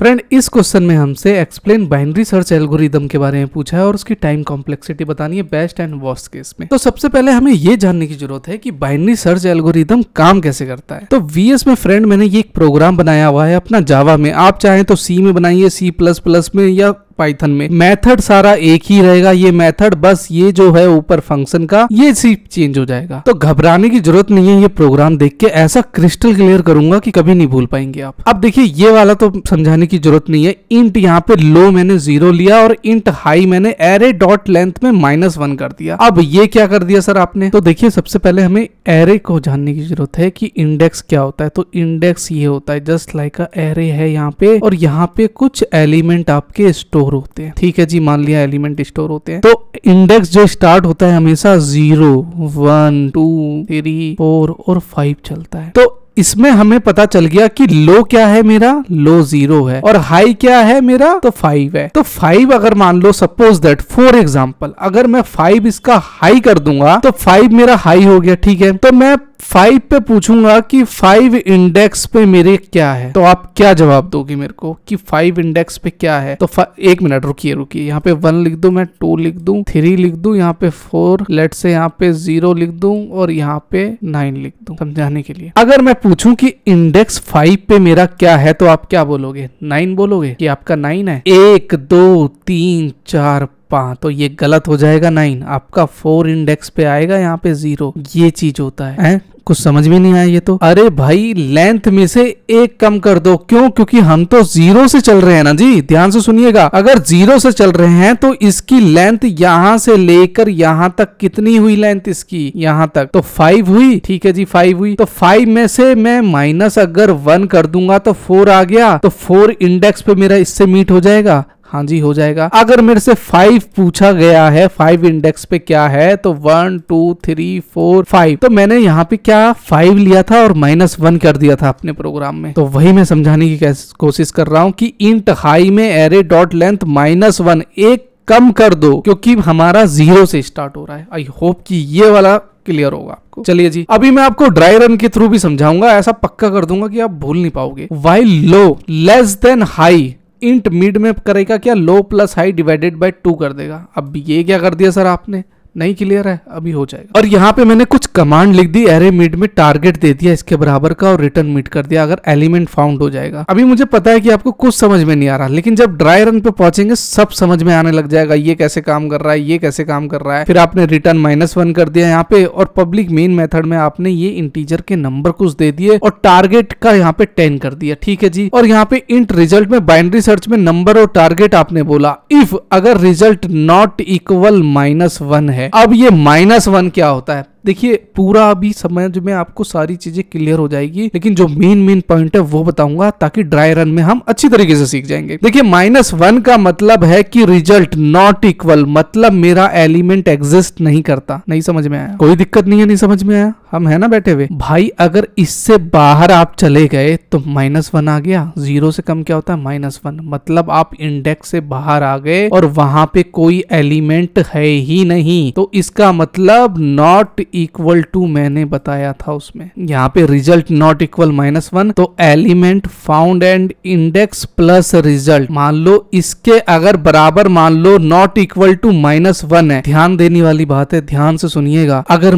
Friend, इस question में हमसे एक्सप्लेन बाइनरी सर्च एल्गोरिदम के बारे में पूछा है और उसकी टाइम कॉम्प्लेक्सिटी बतानी है बेस्ट एंड वर्स्ट केस में। तो सबसे पहले हमें ये जानने की जरूरत है कि बाइनरी सर्च एल्गोरिदम काम कैसे करता है। तो वीएस में फ्रेंड मैंने ये एक प्रोग्राम बनाया हुआ है अपना जावा में, आप चाहें तो सी में बनाइए, C++ में या पाइथन में। मेथड सारा एक ही रहेगा, ये मेथड बस ये जो है ऊपर फंक्शन का ये सिर्फ चेंज हो जाएगा। तो घबराने की जरूरत नहीं है, ये प्रोग्राम देख के ऐसा क्रिस्टल क्लियर करूंगा कि कभी नहीं भूल पाएंगे आप। अब देखिए ये वाला तो समझाने की जरूरत नहीं है। इंट यहाँ पे लो मैंने 0 लिया और इंट हाई मैंने एरे डॉट लेंथ में -1 कर दिया। अब ये क्या कर दिया सर आपने? तो देखिए सबसे पहले हमें एरे को जानने की जरूरत है कि इंडेक्स क्या होता है। तो इंडेक्स ये होता है जस्ट लाइक अ एरे है यहाँ पे, और यहाँ पे कुछ एलिमेंट आपके स्टोर होते हैं। ठीक है जी, मान लिया एलिमेंट स्टोर होते हैं। तो इंडेक्स जो स्टार्ट होता है हमेशा 0, 1, 2, 3, 4 और 5 चलता है। तो इसमें हमें पता चल गया कि लो क्या है मेरा, लो 0 है, और हाई क्या है मेरा, तो 5 है। तो 5 अगर मान लो सपोज दैट फॉर एग्जांपल अगर मैं 5 इसका हाई कर दूंगा तो 5 मेरा हाई हो गया। ठीक है, तो मैं 5 पे पूछूंगा कि 5 इंडेक्स पे मेरे क्या है, तो आप क्या जवाब दोगे मेरे को कि 5 इंडेक्स पे क्या है? तो एक मिनट रुकिए, यहाँ पे 1 लिख दूं, मैं 2 लिख दूं, 3 लिख दूं, यहाँ पे 4, लेट से यहाँ पे 0 लिख दूं और यहाँ पे 9 लिख दूं समझाने के लिए। अगर मैं पूछूं कि इंडेक्स 5 पे मेरा क्या है तो आप क्या बोलोगे? 9 बोलोगे कि आपका 9 है। 1, 2, 3, 4, 5 तो ये गलत हो जाएगा। 9 आपका 4 इंडेक्स पे आएगा, यहाँ पे 0। ये चीज होता है कुछ समझ में नहीं आया ये तो। अरे भाई लेंथ में से 1 कम कर दो। क्यों? क्योंकि हम तो 0 से चल रहे हैं ना जी, ध्यान से सुनिएगा। अगर 0 से चल रहे हैं तो इसकी लेंथ यहां से लेकर यहां तक कितनी हुई लेंथ इसकी? यहां तक तो 5 हुई। ठीक है जी, 5 हुई। तो 5 में से मैं माइनस अगर 1 कर दूंगा तो 4 आ गया। तो 4 इंडेक्स पे मेरा इससे मीट हो जाएगा। हाँ जी हो जाएगा। अगर मेरे से 5 पूछा गया है, 5 इंडेक्स पे क्या है, तो 1, 2, 3, 4, 5 तो मैंने यहाँ पे क्या 5 लिया था और -1 कर दिया था अपने प्रोग्राम में। तो वही मैं समझाने की कोशिश कर रहा हूँ कि इंट हाई में एरे डॉट लेंथ -1 एक कम कर दो, क्योंकि हमारा 0 से स्टार्ट हो रहा है। आई होप कि ये वाला क्लियर होगा आपको। चलिए जी, अभी मैं आपको ड्राई रन के थ्रू भी समझाऊंगा, ऐसा पक्का कर दूंगा कि आप भूल नहीं पाओगे। While low less than high, int mid में करेगा क्या, low plus high divided by 2 कर देगा। अब ये क्या कर दिया सर आपने? नहीं क्लियर है? अभी हो जाएगा। और यहाँ पे मैंने कुछ कमांड लिख दी, एरे मिड में टारगेट दे दिया इसके बराबर का और रिटर्न मिड कर दिया अगर एलिमेंट फाउंड हो जाएगा। अभी मुझे पता है कि आपको कुछ समझ में नहीं आ रहा, लेकिन जब ड्राई रन पे पहुंचेंगे सब समझ में आने लग जाएगा। ये कैसे काम कर रहा है, ये कैसे काम कर रहा है। फिर आपने रिटर्न -1 कर दिया यहाँ पे, और पब्लिक मेन मेथड में आपने ये इंटीजर के नंबर कुछ दे दिए और टारगेट का यहाँ पे 10 कर दिया। ठीक है जी, और यहाँ पे इंट रिजल्ट में बाइनरी सर्च में नंबर और टारगेट आपने बोला इफ अगर रिजल्ट नॉट इक्वल -1 है। अब ये -1 क्या होता है? देखिए पूरा अभी समझ में आपको सारी चीजें क्लियर हो जाएगी, लेकिन जो मेन पॉइंट है वो बताऊंगा ताकि ड्राई रन में हम अच्छी तरीके से सीख जाएंगे। देखिए -1 का मतलब है कि रिजल्ट नॉट इक्वल, मतलब मेरा एलिमेंट एग्जिस्ट नहीं करता। नहीं समझ में आया? कोई दिक्कत नहीं है, नहीं समझ में आया? हम है ना बैठे हुए भाई। अगर इससे बाहर आप चले गए तो -1 आ गया। 0 से कम क्या होता है? -1, मतलब आप इंडेक्स से बाहर आ गए और वहां पे कोई एलिमेंट है ही नहीं। तो इसका मतलब नॉट इक्वल टू मैंने बताया था उसमें, यहाँ पे रिजल्ट नॉट इक्वल -1 तो element found and index plus result, मान लो इसके अगर बराबर मान लो नॉट इक्वल टू -1 है। ध्यान देने वाली बात है, ध्यान से सुनिएगा। अगर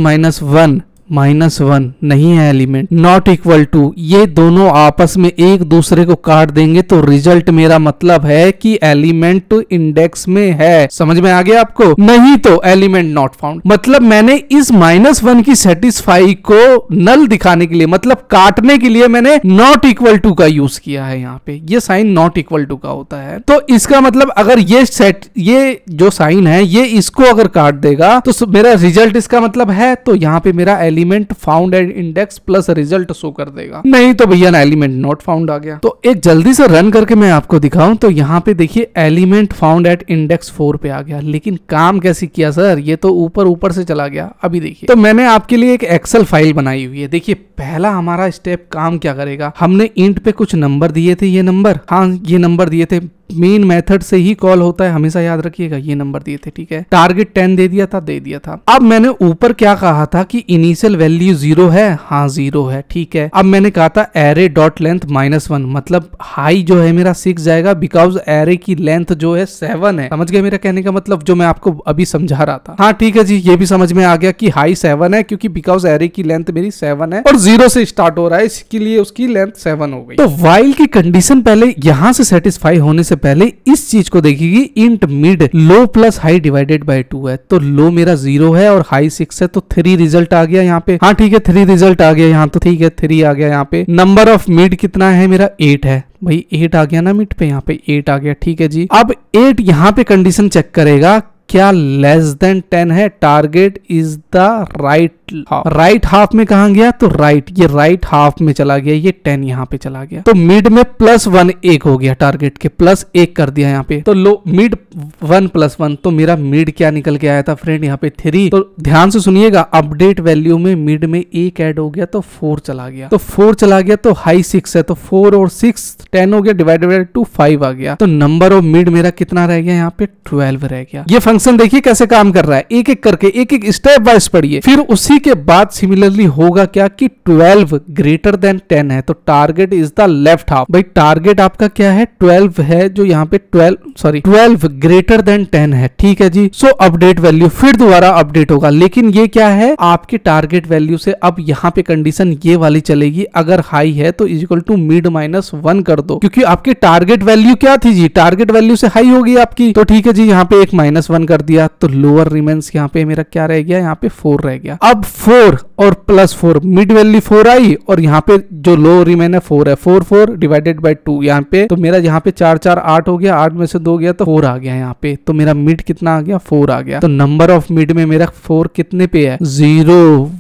-1 नहीं है एलिमेंट, नॉट इक्वल टू, ये दोनों आपस में एक दूसरे को काट देंगे तो रिजल्ट मेरा मतलब है कि एलिमेंट इंडेक्स में है। समझ में आ गया आपको? नहीं तो एलिमेंट नॉट फाउंड। मतलब मैंने इस -1 की सेटिस्फाई को नल दिखाने के लिए, मतलब काटने के लिए मैंने नॉट इक्वल टू का यूज किया है। यहाँ पे ये साइन नॉट इक्वल टू का होता है। तो इसका मतलब अगर ये जो साइन है ये इसको अगर काट देगा तो मेरा रिजल्ट इसका मतलब है, तो यहाँ पे मेरा element found at index plus result show कर देगा। नहीं तो भैया ना एलिमेंट नॉट फाउंड आ गया। तो एक जल्दी से रन करके मैं आपको दिखाऊं तो यहाँ पे देखिए एलिमेंट फाउंड एट इंडेक्स 4 पे आ गया। लेकिन काम कैसे किया सर? ये तो ऊपर से चला गया। अभी देखिए, तो मैंने आपके लिए एक एक्सेल फाइल बनाई हुई है। देखिए पहला हमारा स्टेप काम क्या करेगा, हमने इंट पे कुछ नंबर दिए थे, ये नंबर, हाँ ये नंबर दिए थे, मेन मेथड से ही कॉल होता है, हमेशा याद रखिएगा। ये नंबर दिए थे, ठीक है। टारगेट 10 दे दिया था। अब मैंने ऊपर क्या कहा था कि इनिशियल इनिशियल वैल्यू 0 है, हाँ 0 है, ठीक है। अब मैंने कहा था एरे डॉट लेंथ -1, मतलब हाई जो है मेरा 6 जाएगा बिकॉज एरे की लेंथ जो है 7 है। समझ गए मेरा कहने का मतलब, जो मैं आपको अभी समझा रहा था। हाँ ठीक है जी, ये भी समझ में आ गया कि हाई 7 है क्योंकि बिकॉज एरे की लेंथ मेरी 7 है और 0 से स्टार्ट हो रहा है, इसके लिए उसकी लेंथ 7 हो गई। तो व्हाइल की कंडीशन पहले यहां से सेटिस्फाई होने से पहले इस चीज को देखेगी, int mid low plus high divided by 2 है, तो लो मेरा 0 है और हाई 6 है, तो 3 रिजल्ट आ गया यहाँ पे। हाँ ठीक है, 3 रिजल्ट आ गया यहाँ, तो ठीक है 3 आ गया यहाँ पे। नंबर ऑफ मिड कितना है मेरा 8 है भाई, 8 आ गया ना मिड पे, यहाँ पे 8 आ गया, ठीक है जी। अब 8 यहाँ पे कंडीशन चेक करेगा क्या लेस देन 10 है, target is the right half. Right half में कहा गया, तो राइट, ये राइट हाफ में चला गया, ये 10 यहाँ पे चला गया, तो मिड में +1 1 हो गया, टारगेट के +1 कर दिया यहाँ पे, तो लो मिड 1 + 1, तो मेरा मिड क्या निकल के आया था फ्रेंड यहाँ पे 3। तो ध्यान से सुनिएगा, अपडेट वैल्यू में मिड में 1 ऐड हो गया तो 4 चला गया, तो 4 चला गया, तो हाई 6 है, तो 4 और 6 10 हो गया, डिवाइडेड बाय 2 5 आ गया, तो नंबर ऑफ मिड मेरा कितना रह गया यहाँ पे 12 रह गया। ये फंक्शन देखिए कैसे काम कर रहा है, एक एक करके, एक एक स्टेप वाइज पढ़िए। फिर उसी के बाद सिमिलरली होगा क्या कि 12 ग्रेटर देन 10 है, तो target is the left half. भाई टारगेट आपका क्या है 12 है, जो यहाँ पे 12 ग्रेटर देन 10 है, ठीक है जी। सो अपडेट वैल्यू फिर दोबारा अपडेट होगा, लेकिन ये क्या है आपके टारगेट वैल्यू से अब यहाँ पे कंडीशन ये वाली चलेगी, अगर हाई है तो इक्वल टू मिड -1 कर दो, क्योंकि आपकी टारगेट वैल्यू क्या थी जी, टारगेट वैल्यू से हाई होगी आपकी, तो ठीक है जी, यहाँ पे एक -1 कर दिया, तो लोअर रिमेन्स यहाँ पे मेरा क्या रह गया, यहाँ पे 4 रह गया। अब 4 और +4, मिड वैल्यू 4 आई और यहाँ पे जो लो रिमेन है 4 है, 4 डिवाइडेड बाय 2 यहाँ पे, तो मेरा यहाँ पे 4 4 8 हो गया, 8 में से 2 गया तो 4 आ गया यहाँ पे, तो मेरा मिड कितना आ गया 4 आ गया। तो नंबर ऑफ मिड में मेरा 4 कितने पे है 0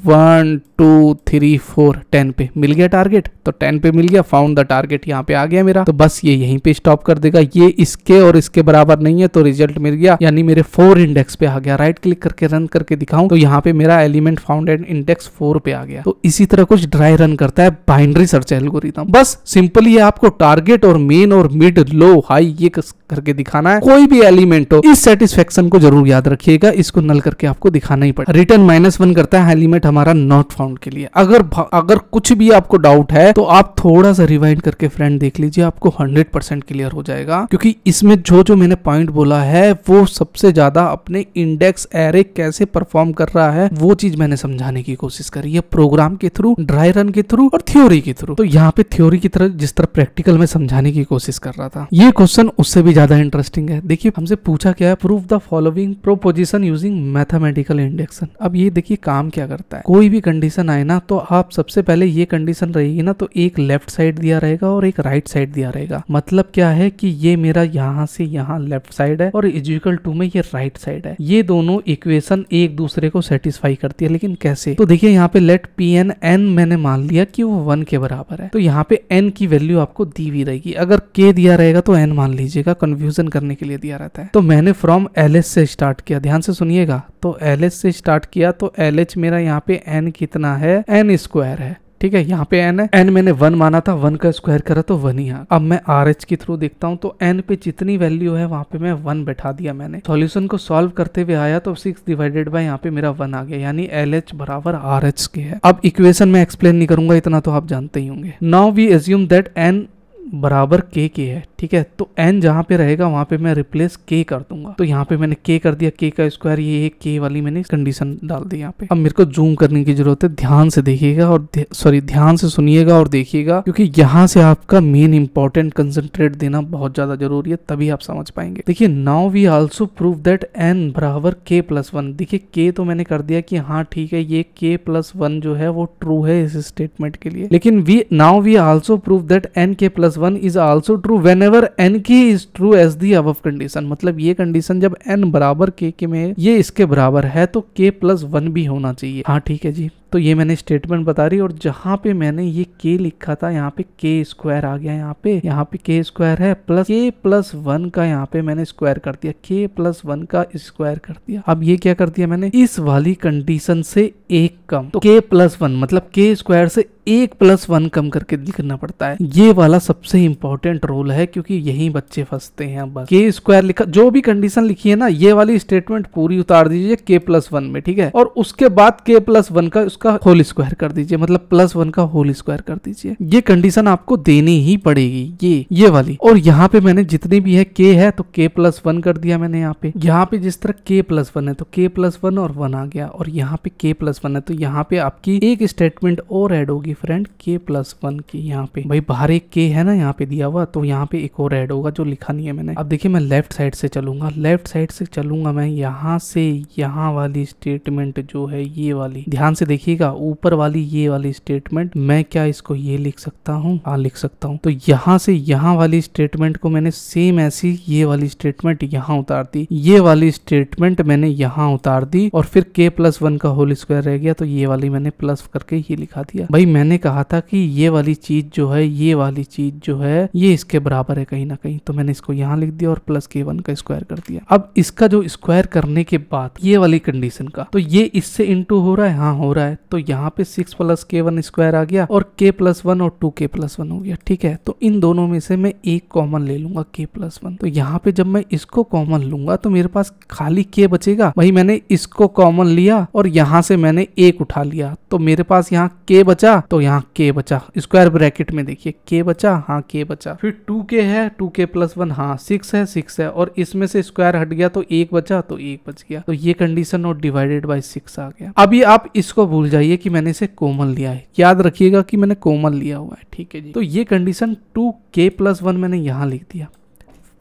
1 2 3 4 10 पे मिल गया टारगेट, तो 10 पे मिल गया, फाउंड द टारगेट यहाँ पे आ गया मेरा। तो बस ये यहीं पे स्टॉप कर देगा, ये इसके और इसके बराबर नहीं है, तो रिजल्ट मिल गया, यानी मेरे 4 इंडेक्स पे आ गया। राइट क्लिक करके रन करके दिखाऊं तो यहाँ पे मेरा एलिमेंट फाउंड एट इंडेक्स 4 पे आ गया। तो इसी तरह कुछ ड्राई रन करता है बाइनरी सर्च एल्गोरिथम। बस सिंपली ये आपको टारगेट और मेन और मिड लो हाई ये करके दिखाना है, कोई भी एलिमेंट हो। इस सेटिस्फेक्शन को जरूर याद रखिएगा, इसको नल करके आपको दिखाना ही पड़ेगा। रिटर्न -1 करता है एलिमेंट हमारा नॉट फाउंड के लिए। अगर कुछ भी आपको डाउट है तो आप थोड़ा सा रिवाइंड करके फ्रेंड देख लीजिए, आपको 100% क्लियर हो जाएगा, क्योंकि इसमें जो मैंने पॉइंट बोला है वो सबसे ज्यादा अपने इंडेक्स एरे कैसे परफॉर्म कर रहा है वो चीज मैंने समझाने की कोशिश करी है, प्रोग्राम के थ्रू, ड्राई रन के थ्रू और थ्योरी के थ्रू। तो यहाँ पे थ्योरी की तरह जिस तरह प्रैक्टिकल में समझाने की कोशिश कर रहा था, ये क्वेश्चन उससे भी ज्यादा इंटरेस्टिंग है। देखिए हमसे पूछा क्या है, prove the following proposition using mathematical induction. अब ये देखिए काम क्या करता है, कोई भी कंडीशन आए ना तो आप सबसे पहले ये कंडीशन रहेगी ना, तो एक लेफ्ट साइड दिया रहेगा और एक राइट साइड दिया रहेगा। मतलब क्या है कि ये मेरा यहाँ से यहाँ लेफ्ट साइड है और इक्वल टू में ये राइट साइड है। ये दोनों इक्वेशन एक दूसरे को सेटिस्फाई करती है, लेकिन कैसे? तो देखिए यहाँ पे लेट Pn n मैंने मान लिया कि वो 1 के बराबर है, तो यहाँ पे n की वैल्यू आपको दी हुई रहेगी। अगर k दिया रहेगा तो n मान लीजिएगा, कंफ्यूजन करने के लिए दिया रहता है। तो मैंने फ्रॉम LH से स्टार्ट किया, ध्यान से सुनिएगा, तो LH से स्टार्ट किया, तो LH मेरा यहाँ पे n कितना है, n² है, ठीक है, यहाँ पे n है, n मैंने 1 माना था, 1 का स्क्वायर करा तो 1 ही आ। अब मैं RH के थ्रू देखता हूँ, तो n पे जितनी वैल्यू है वहां पे मैं 1 बैठा दिया मैंने। सॉल्यूशन को सॉल्व करते हुए आया तो 6 डिवाइडेड बाय यहाँ पे मेरा 1 आ गया, यानी LH बराबर RH के है। अब इक्वेशन में एक्सप्लेन नहीं करूंगा, इतना तो आप जानते ही होंगे। Now we assume that n बराबर k के है, ठीक है, तो n जहां पे रहेगा वहां पे मैं रिप्लेस k कर दूंगा। तो यहाँ पे मैंने k कर दिया, k का स्क्वायर, ये k वाली मैंने कंडीशन डाल दी यहाँ पे। अब मेरे को जूम करने की जरूरत है, ध्यान से देखिएगा और ध्यान से सुनिएगा और देखिएगा, क्योंकि यहाँ से आपका मेन इंपॉर्टेंट कंसंट्रेट देना बहुत ज्यादा जरूरी है, तभी आप समझ पाएंगे। देखिए now we also prove that n बराबर k+1। देखिए k तो मैंने कर दिया कि हाँ ठीक है, ये k+1 जो है वो ट्रू है इस स्टेटमेंट के लिए, लेकिन now we also prove that n k+1 is also true whenever nk is true as the above condition. मतलब ये कंडीशन जब n बराबर k के में ये इसके बराबर है तो k+1 भी होना चाहिए। हाँ ठीक है जी, तो ये मैंने स्टेटमेंट बता रही, और जहां पे मैंने ये k लिखा था यहाँ पे k² आ गया, यहाँ पे k² है, प्लस k+1 का यहाँ पे मैंने स्क्वायर कर दिया, k+1 का स्क्वायर कर दिया। अब ये क्या कर दिया मैंने, इस वाली कंडीशन से एक कम, तो k+1 मतलब k² से 1+1 कम करके लिखना पड़ता है। ये वाला सबसे इंपॉर्टेंट रोल है, क्योंकि यही बच्चे फंसते हैं। बस k² लिखा, जो भी कंडीशन लिखी है ना, ये वाली स्टेटमेंट पूरी उतार दीजिए k+1 में, ठीक है, और उसके बाद k+1 का उसका होल स्क्वायर कर दीजिए, मतलब +1 का होल स्क्वायर कर दीजिए। ये कंडीशन आपको देनी ही पड़ेगी, ये वाली। और यहाँ पे मैंने जितनी भी है k है तो k+1 कर दिया मैंने यहाँ पे जिस तरह k+1 है तो k+1 और 1 आ गया, और यहाँ पे k+1 है तो यहाँ पे आपकी एक स्टेटमेंट और ऐड होगी फ्रेंड k+1 की। यहाँ पे भाई बाहर एक k है ना यहाँ पे दिया हुआ, तो यहाँ पे एक और ऐड होगा जो लिखा नहीं है मैंने। अब देखिए मैं लेफ्ट साइड से चलूंगा, लेफ्ट साइड से चलूंगा मैं, यहाँ से यहाँ वाली स्टेटमेंट जो है ये वाली, ध्यान से देखिएगा ऊपर वाली ये वाली स्टेटमेंट, मैं क्या इसको ये लिख सकता हूँ? हाँ लिख सकता हूँ। तो यहाँ से यहाँ वाली स्टेटमेंट को मैंने सेम ऐसी ये वाली स्टेटमेंट यहाँ उतार दी, ये वाली स्टेटमेंट मैंने यहाँ उतार दी, और फिर k+1 का होल स्क्वायर रह गया तो ये वाली मैंने प्लस करके ये लिखा दिया। भाई मैंने कहा था कि ये वाली चीज जो है, ये वाली चीज जो है ये इसके बराबर है कहीं ना कहीं, तो मैंने इसको यहाँ लिख दिया और +k1 का स्क्वायर कर दिया। अब इसका जो स्क्वायर करने के बाद ये वाली कंडीशन का, तो ये इससे इंटू हो रहा है, हाँ हो रहा है, तो यहाँ पे 6 + k1 स्क्वायर आ गया और k+1 और 2k+1 हो गया। ठीक है, तो इन दोनों में से मैं एक कॉमन ले लूंगा k+1, तो यहाँ पे जब मैं इसको कॉमन लूंगा तो मेरे पास खाली k बचेगा। वही मैंने इसको कॉमन लिया और यहाँ से मैंने एक उठा लिया, तो मेरे पास यहाँ k बचा, तो यहाँ k बचा, स्क्वायर ब्रैकेट में देखिए k बचा, हाँ k बचा, फिर 2k है, 2k+1 हाँ 6 है, और इसमें से स्क्वायर हट गया तो 1 बचा, तो 1 बच गया, तो ये कंडीशन और डिवाइडेड बाय 6 आ गया। अभी आप इसको भूल जाइए कि मैंने इसे कॉमन लिया है, याद रखिएगा कि मैंने कॉमन लिया हुआ है। ठीक है जी, तो ये कंडीशन 2k+1 मैंने यहाँ लिख दिया।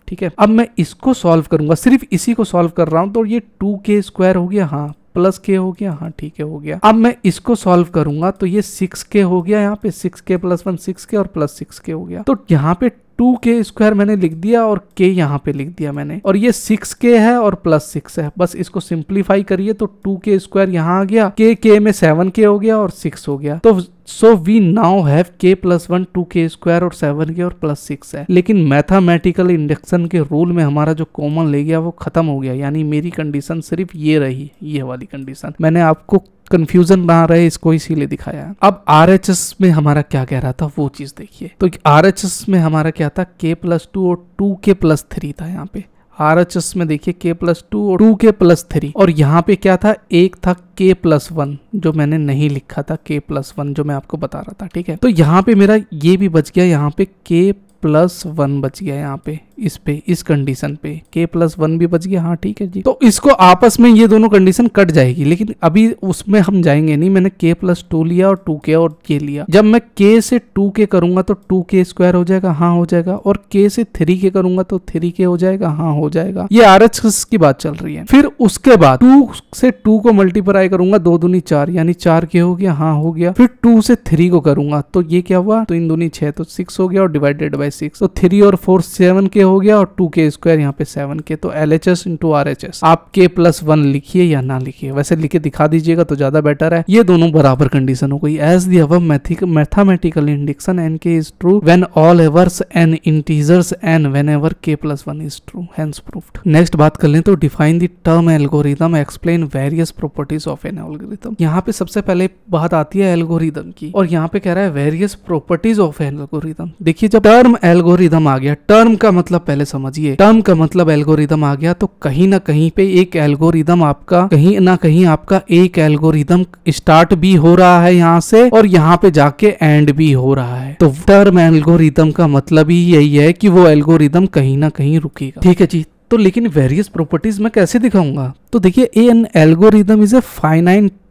ठीक है, अब मैं इसको सॉल्व करूंगा, सिर्फ इसी को सॉल्व कर रहा हूं, तो ये 2k स्क्वायर हो गया, हाँ +k हो गया, हाँ ठीक है हो गया। अब मैं इसको सॉल्व करूंगा तो ये 6k हो गया, यहाँ पे 6k+1 6k और +6k हो गया, तो यहाँ पे 2k स्क्वायर मैंने लिख दिया और k यहाँ पे लिख दिया मैंने, और ये 6k है और +6 है, बस इसको सिंप्लीफाई करिए तो 2k स्क्वायर यहाँ आ गया, k में 7k हो गया और 6 हो गया, तो so we now have k+1 2k square और 7k और +6 है। लेकिन मैथमेटिकल इंडक्शन के रूल में हमारा जो कॉमन ले गया वो खत्म हो गया, यानी मेरी कंडीशन सिर्फ ये रही, ये वाली कंडीशन। मैंने आपको कंफ्यूजन ना रहे इसको इसीलिए दिखाया। अब RHS में हमारा क्या कह रहा था वो चीज देखिए, तो RHS में हमारा क्या था, k+2 और 2k+3 था। यहाँ पे RHS में देखिए k+2 और 2k+3, और यहाँ पे क्या था, एक था k+1 जो मैंने नहीं लिखा था, k+1 जो मैं आपको बता रहा था। ठीक है, तो यहाँ पे मेरा ये भी बच गया, यहाँ पे k+1 बच गया, यहाँ पे इस कंडीशन पे k+1 भी बच गया। हाँ ठीक है जी, तो इसको आपस में ये दोनों कंडीशन कट जाएगी, लेकिन अभी उसमें हम जाएंगे नहीं। मैंने k+2 लिया और 2k और ये लिया, जब मैं k से 2k करूंगा तो 2k स्क्वायर हो जाएगा, हाँ हो जाएगा, और k से 3k करूंगा तो 3k हो जाएगा, हाँ हो जाएगा। ये RHS की बात चल रही है। फिर उसके बाद 2 से 2 को मल्टीप्लाई करूंगा, 2 दूनी 4 यानी 4k हो गया, हाँ हो गया। फिर 2 से 3 को करूंगा तो ये क्या हुआ, 3 दूनी 6 तो 6 हो गया और डिवाइडेड बाय 6, तो 3 और 4 7k हो गया और 2k स्क्वायर यहाँ पे 7k, तो LHS इंटू RHS। आप k+1 लिखिए या ना लिखिए, वैसे लिखे दिखा दीजिएगा तो ज्यादा बेटर है। ये दोनों बराबर कंडीशन हो गई। As the above mathematical indication nk is true when all evers n integers n whenever k+1 is true, hence proved. Next बात कर लें तो define the term algorithm, explain various properties of an algorithm. यहाँ पे सबसे पहले बात आती है एल्गोरिथम की, और यहाँ पे कह रहा है वेरियस प्रॉपर्टीज ऑफ एल्गोरिथम। देखिए जब टर्म एल्गोरिथम आ गया, टर्म का मतलब पहले समझिए, टर्म का मतलब एल्गोरिथम आ गया, तो कहीं ना कहीं पे एक एल्गोरिथम आपका, कहीं ना कहीं आपका एक एल्गोरिथम स्टार्ट भी हो रहा है यहाँ से, और यहाँ पे जाके एंड भी हो रहा है। तो टर्म एल्गोरिथम का मतलब ही यही है कि वो एल्गोरिथम कहीं ना कहीं रुकेगा। ठीक है जी, तो लेकिन वेरियस प्रॉपर्टीज मैं कैसे दिखाऊंगा, तो देखिए an algorithm is a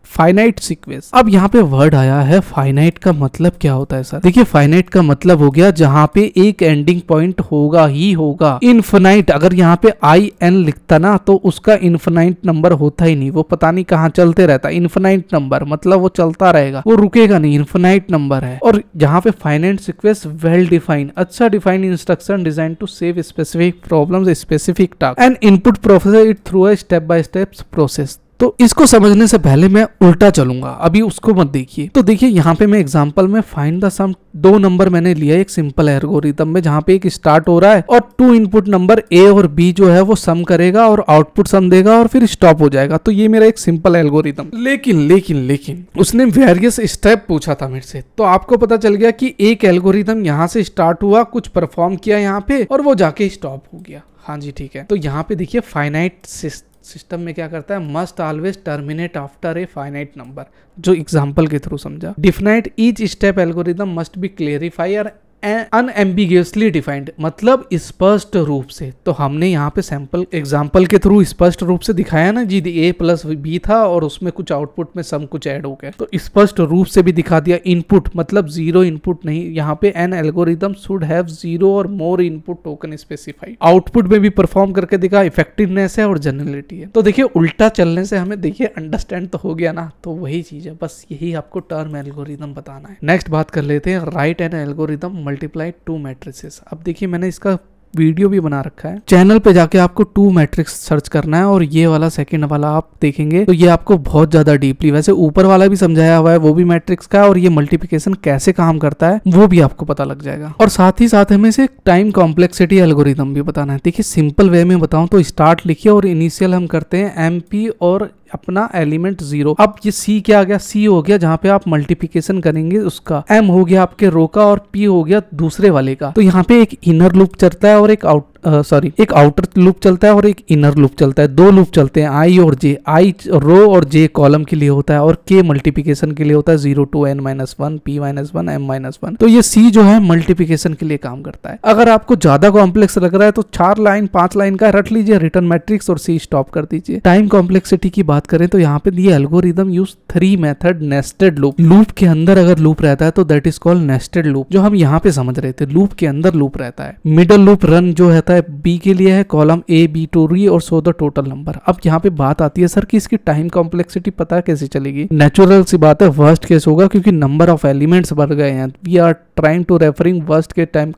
finite sequence. अब यहाँ पे वर्ड आया है फाइनाइट, का मतलब क्या होता है सर? देखिए फाइनाइट का मतलब हो गया जहाँ पे एक एंडिंग पॉइंट होगा ही होगा। इनफिनाइट अगर यहाँ पे IN लिखता ना तो उसका इनफिनाइट नंबर होता ही नहीं, वो पता नहीं कहाँ चलते रहता। इनफिनाइट नंबर मतलब वो चलता रहेगा, वो रुकेगा नहीं, इनफिनाइट नंबर है। और यहाँ पे फाइनाइट सीक्वेंस वेल डिफाइंड, अच्छा defined instruction design to save specific problems specific task and input process it through a step by step process. तो इसको समझने से पहले मैं उल्टा चलूंगा, अभी उसको मत देखिए। तो देखिए यहाँ पे मैं एग्जांपल में फाइंड द सम, 2 नंबर मैंने लिया एक सिंपल एल्गोरिथम में, जहाँ पे एक स्टार्ट हो रहा है और 2 इनपुट नंबर A और B जो है वो सम करेगा और आउटपुट सम देगा और फिर स्टॉप हो जाएगा। तो ये मेरा एक सिंपल एल्गोरिथम। लेकिन उसने वेरियस स्टेप पूछा था मेरे से, तो आपको पता चल गया कि एक एल्गोरिथम यहाँ से स्टार्ट हुआ, कुछ परफॉर्म किया यहाँ पे और वो जाके स्टॉप हो गया। हाँ जी ठीक है, तो यहाँ पे देखिए फाइनाइट सिस्टम में क्या करता है, must always terminate after a finite number, जो एग्जांपल के थ्रू समझा। Defined each step algorithm must be clarify unambiguously defined, मतलब स्पष्ट रूप से। तो हमने यहाँ पे सैंपल एग्जांपल के थ्रू स्पष्ट रूप से दिखाया ना जी, ए प्लस बी था और उसमें कुछ आउटपुट में सम कुछ ऐड हो गया, तो स्पष्ट रूप से भी दिखा दिया। इनपुट मतलब जीरो इनपुट नहीं, यहाँ पे N algorithm should have zero और मोर इनपुट टोकन स्पेसिफाइड। आउटपुट में भी परफॉर्म करके दिखा, इफेक्टिवनेस है और जनरलिटी है। तो देखिए उल्टा चलने से हमें देखिए अंडरस्टैंड तो हो गया ना, तो वही चीज है, बस यही आपको टर्म एल्गोरिदम बताना है। नेक्स्ट बात कर लेते हैं, right N algorithm multiply two matrices. अब देखिए मैंने इसका वीडियो भी बना रखा है, चैनल पे जाके आपको 2 मैट्रिक्स सर्च करना है और ये वाला सेकंड वाला आप देखेंगे तो ये आपको बहुत ज्यादा डीपली, वैसे ऊपर वाला भी समझाया हुआ है वो भी मैट्रिक्स का, और ये मल्टीप्लिकेशन कैसे काम करता है वो भी आपको पता लग जाएगा। और साथ ही साथ हमें से टाइम कॉम्प्लेक्सिटी एल्गोरिदम भी बताना है। देखिए सिंपल वे में बताऊं तो स्टार्ट लिखिए और इनिशियल हम करते हैं MP और अपना एलिमेंट 0। अब ये C क्या आ गया, C हो गया जहां पे आप मल्टीप्लिकेशन करेंगे उसका, M हो गया आपके रो का और P हो गया दूसरे वाले का। तो यहाँ पे एक इनर लूप चलता है और एक एक आउटर लूप चलता है और एक इनर लूप चलता है। 2 लूप चलते हैं I और J, I रो और J कॉलम के लिए होता है और K मल्टीप्लिकेशन के लिए होता है 0 to n-1 P-1 M-1। तो ये C जो है मल्टीप्लिकेशन के लिए काम करता है। अगर आपको ज्यादा कॉम्प्लेक्स लग रहा है तो 4 लाइन 5 लाइन का रट लीजिए रिटर्न मैट्रिक्स और C स्टॉप कर दीजिए। टाइम कॉम्प्लेक्सिटी की बात करें तो यहाँ पे ये algorithm use 3 method nested loop. Loop के अंदर अगर लूप रहता है तो that is called nested loop, जो हम यहाँ पे समझ रहे थे, लूप के अंदर लूप रहता है। मिडल लूप रन जो रहता है B के लिए है, column A B to D और सो द टोटल नंबर। अब यहाँ पे बात आती है सर कि इसकी टाइम कॉम्प्लेक्सिटी पता कैसे चलेगी। नेचुरल सी बात है, वर्स्ट केस होगा क्योंकि नंबर ऑफ एलिमेंट्स बढ़ गए हैं। We are trying to referring worst के time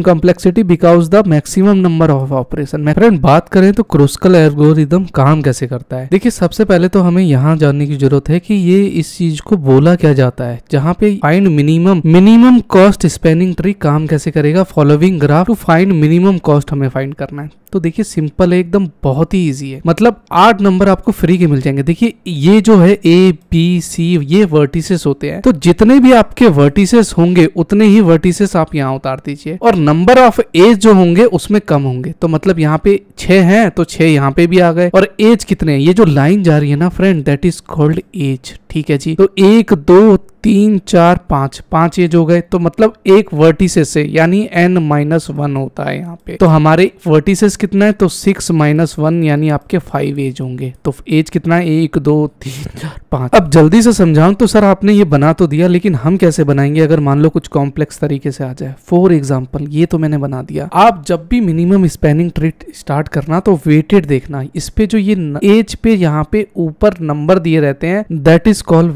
complexity because the maximum number of operation. Friend बात करें तो क्रूस्कल एल्गोरिदम काम कैसे करता है। देखिए सबसे पहले तो हमें यहाँ जानने की जरूरत है कि ये इस चीज को बोला क्या जाता है, जहाँ पे find minimum cost spanning tree काम कैसे करेगा। Following graph to find minimum cost हमें फाइंड करना है। तो देखिए सिंपल है, एकदम बहुत ही इजी है, मतलब 8 नंबर आपको फ्री के मिल जाएंगे। देखिए ये जो है A B C ये वर्टिसेस होते हैं, तो जितने भी आपके वर्टिसेस होंगे उतने ही वर्टिसेस आप यहाँ उतार दीजिए और नंबर ऑफ एज जो होंगे उसमें कम होंगे। तो मतलब यहाँ पे 6 हैं तो 6 यहाँ पे भी आ गए। और एज कितने हैं, ये जो लाइन जा रही है ना friend, that is called edge. ठीक है जी, तो 1 2 3 4 5 एज हो गए। तो मतलब एक वर्टिसेस से यानी n-1 होता है यहाँ पे। तो हमारे वर्टिसेस कितना है, तो 6 - 1 यानी आपके 5 एज होंगे। तो एज कितना है, 1 2 3 4 5। अब जल्दी से समझाऊं तो सर आपने ये बना तो दिया, लेकिन हम कैसे बनाएंगे अगर मान लो कुछ कॉम्प्लेक्स तरीके से आ जाए। फॉर एग्जाम्पल ये तो मैंने बना दिया। आप जब भी मिनिमम स्पैनिंग ट्री स्टार्ट करना तो वेटेड देखना, इस पे जो ये एज पे यहाँ पे ऊपर नंबर दिए रहते हैं दैट इज कॉल्ड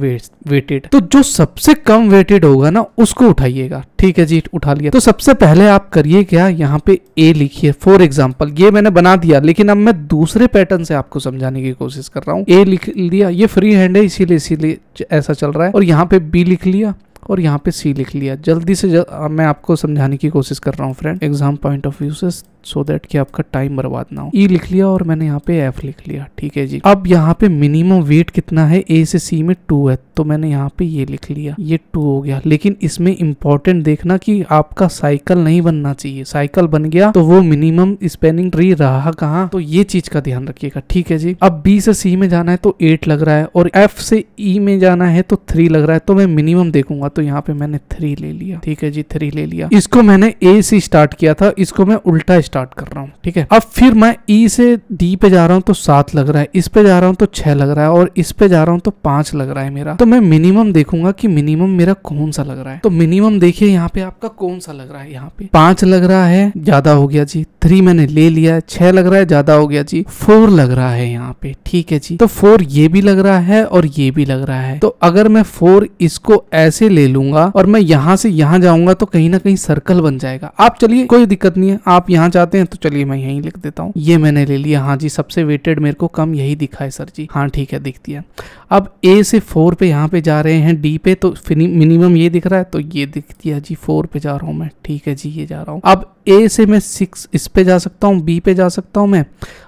वेटेड। तो जो सबसे कम वेटेड होगा ना उसको उठाइएगा। ठीक है जी, उठा लिया। तो सबसे पहले आप करिए क्या, यहाँ पे A लिखिए। फॉर एग्जाम्पल ये मैंने बना दिया, लेकिन अब मैं दूसरे पैटर्न से आपको समझाने की कोशिश कर रहा हूँ। A लिख लिया, ये फ्री हैंड है इसीलिए ऐसा चल रहा है। और यहाँ पे B लिख लिया और यहाँ पे C लिख लिया। जल्दी से मैं आपको समझाने की कोशिश कर रहा हूँ friend, exam point of view से, सो दैट कि आपका टाइम बर्बाद ना हो। E लिख लिया और मैंने यहाँ पे F लिख लिया। ठीक है जी, अब यहाँ पे मिनिमम वेट कितना है, A से C में 2 है, तो मैंने यहाँ पे ये लिख लिया, ये 2 हो गया। लेकिन इसमें इंपॉर्टेंट देखना कि आपका साइकिल नहीं बनना चाहिए। साइकिल बन गया तो वो मिनिमम स्पैनिंग ट्री रहा कहाँ, तो ये चीज का ध्यान रखिएगा। ठीक है जी, अब B से C में जाना है तो 8 लग रहा है और F से E में जाना है तो 3 लग रहा है, तो मैं मिनिमम देखूंगा। तो यहाँ पे मैंने 3 ले लिया। ठीक है जी, 3 ले लिया। इसको मैंने A से स्टार्ट किया था, इसको मैं उल्टा स्टार्ट कर रहा हूँ। ठीक है, अब फिर मैं E से D पे जा रहा हूँ तो 7 लग रहा है, इस पे जा रहा हूँ तो 6 लग रहा है और इस पे जा रहा हूँ तो 5 लग रहा है मेरा। तो मैं मिनिमम देखूंगा कि मिनिमम मेरा कौन सा लग रहा है। तो मिनिमम देखिए यहाँ पे आपका कौन सा लग रहा है, यहाँ पे 5 लग रहा है, ज्यादा हो गया जी। 3 मैंने ले लिया, 6 लग रहा है, ज्यादा हो गया जी। 4 लग रहा है यहाँ पे। ठीक है जी, तो 4 ये भी लग रहा है और ये भी लग रहा है। तो अगर मैं 4 इसको ऐसे ले लूंगा और मैं यहाँ से यहाँ जाऊंगा तो कहीं ना कहीं सर्कल बन जाएगा। आप चलिए कोई दिक्कत नहीं है, आप यहाँ चाहते हैं तो चलिए मैं यहीं लिख देता हूँ। ये मैंने ले लिया। हाँ जी, सबसे वेटेड मेरे को कम यही दिखा है सर जी। हाँ ठीक है, दिखती है। अब A से 4 पे यहाँ पे जा रहे हैं, D पे तो मिनिमम ये दिख रहा है तो ये दिख दिया जी। 4 पे जा रहा हूँ मैं। ठीक है जी, ये जा रहा हूँ। अब A से मैं 6 इस पे जा सकता हूँ, B पे जा सकता हूँ मैं,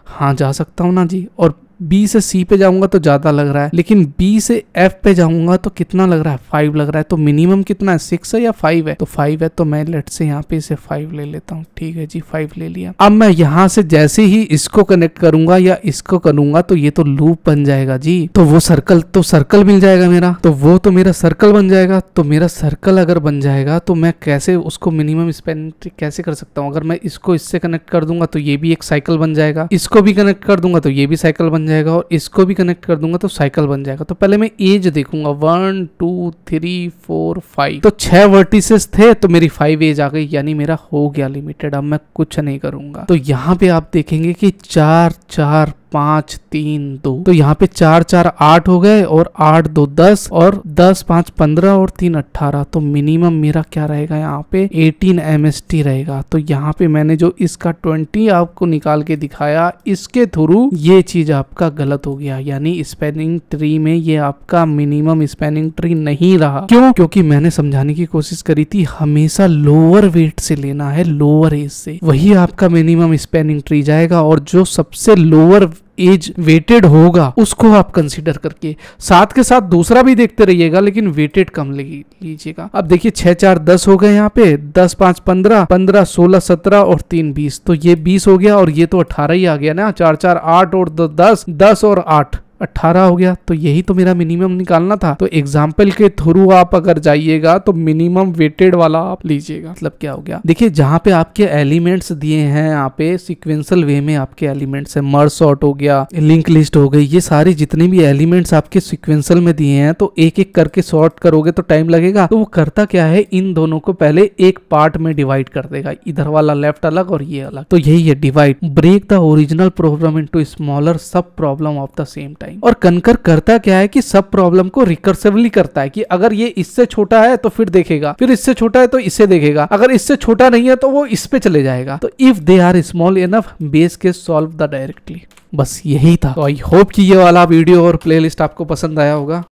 हाँ जा सकता हूँ ना जी। और बी से सी पे जाऊंगा तो ज्यादा लग रहा है, लेकिन बी से एफ पे जाऊंगा तो कितना लग रहा है, 5 लग रहा है। तो मिनिमम कितना है, 6 है या 5 है, तो 5 है। तो मैं लेट से यहाँ पे इसे 5 ले लेता हूँ। ठीक है जी, 5 ले लिया। अब मैं यहाँ से जैसे ही इसको कनेक्ट करूंगा या इसको करूंगा तो ये तो लूप बन जाएगा जी। तो वो सर्कल मिल जाएगा मेरा, तो वो तो मेरा सर्कल बन जाएगा। तो मेरा सर्कल अगर बन जाएगा तो मैं कैसे उसको मिनिमम स्पेनिंग ट्री कैसे कर सकता हूँ। अगर मैं इसको इससे कनेक्ट कर दूंगा तो ये भी एक साइकिल बन जाएगा, इसको भी कनेक्ट कर दूंगा तो ये भी साइकिल बन जाएगा, और इसको भी कनेक्ट कर दूंगा तो साइकिल बन जाएगा। तो पहले मैं एज देखूंगा, 1 2 3 4 5, तो 6 वर्टिसेस थे तो मेरी 5 एज आ गई, यानी मेरा हो गया लिमिटेड। अब मैं कुछ नहीं करूंगा। तो यहाँ पे आप देखेंगे कि 4 4 5 3 2, तो यहाँ पे 4 4 8 हो गए, और 8 2 10, और 10 5 15, और 3 18। तो मिनिमम मेरा क्या रहेगा यहाँ पे, 18 MST रहेगा। तो यहाँ पे मैंने जो इसका 20 आपको निकाल के दिखाया, इसके थ्रू ये चीज आपका गलत हो गया, यानी स्पैनिंग ट्री में ये आपका मिनिमम स्पैनिंग ट्री नहीं रहा। क्यों? क्योंकि मैंने समझाने की कोशिश करी थी हमेशा लोअर वेट से लेना है, लोअर एज से, वही आपका मिनिमम स्पैनिंग ट्री जाएगा। और जो सबसे लोअर एज वेटेड होगा उसको आप कंसीडर करके साथ के साथ दूसरा भी देखते रहिएगा, लेकिन वेटेड कम लीजिएगा। अब देखिए 6 4 10 हो गए, यहाँ पे 10 5 15 15 16 17 और 3 20, तो ये 20 हो गया, और ये तो 18 ही आ गया ना। 4 4 8 और 10 10 और 8 18 हो गया। तो यही तो मेरा मिनिमम निकालना था। तो एग्जाम्पल के थ्रू आप अगर जाइएगा तो मिनिमम वेटेड वाला आप लीजिएगा। मतलब क्या हो गया, देखिए जहाँ पे आपके एलिमेंट्स दिए हैं, यहाँ पे सिक्वेंशियल वे में आपके एलिमेंट्स है, मर्ज सॉर्ट हो गया, लिंक लिस्ट हो गई, ये सारे जितने भी एलिमेंट्स आपके सिक्वेंशियल में दिए हैं, तो एक एक करके सॉर्ट करोगे तो टाइम लगेगा। तो वो करता क्या है, इन दोनों को पहले एक पार्ट में डिवाइड कर देगा, इधर वाला लेफ्ट अलग और ये अलग। तो यही है divide, break the original problem into smaller sub problem of the same time. और कनकर करता क्या है कि सब प्रॉब्लम को रिकर्सिवली करता है, कि अगर ये इससे छोटा है तो फिर देखेगा, फिर इससे छोटा है तो इससे देखेगा, अगर इससे छोटा नहीं है तो वो इस पे चले जाएगा। तो if they are small enough base case solve the directly. बस यही था। तो आई होप कि ये वाला वीडियो और प्लेलिस्ट आपको पसंद आया होगा।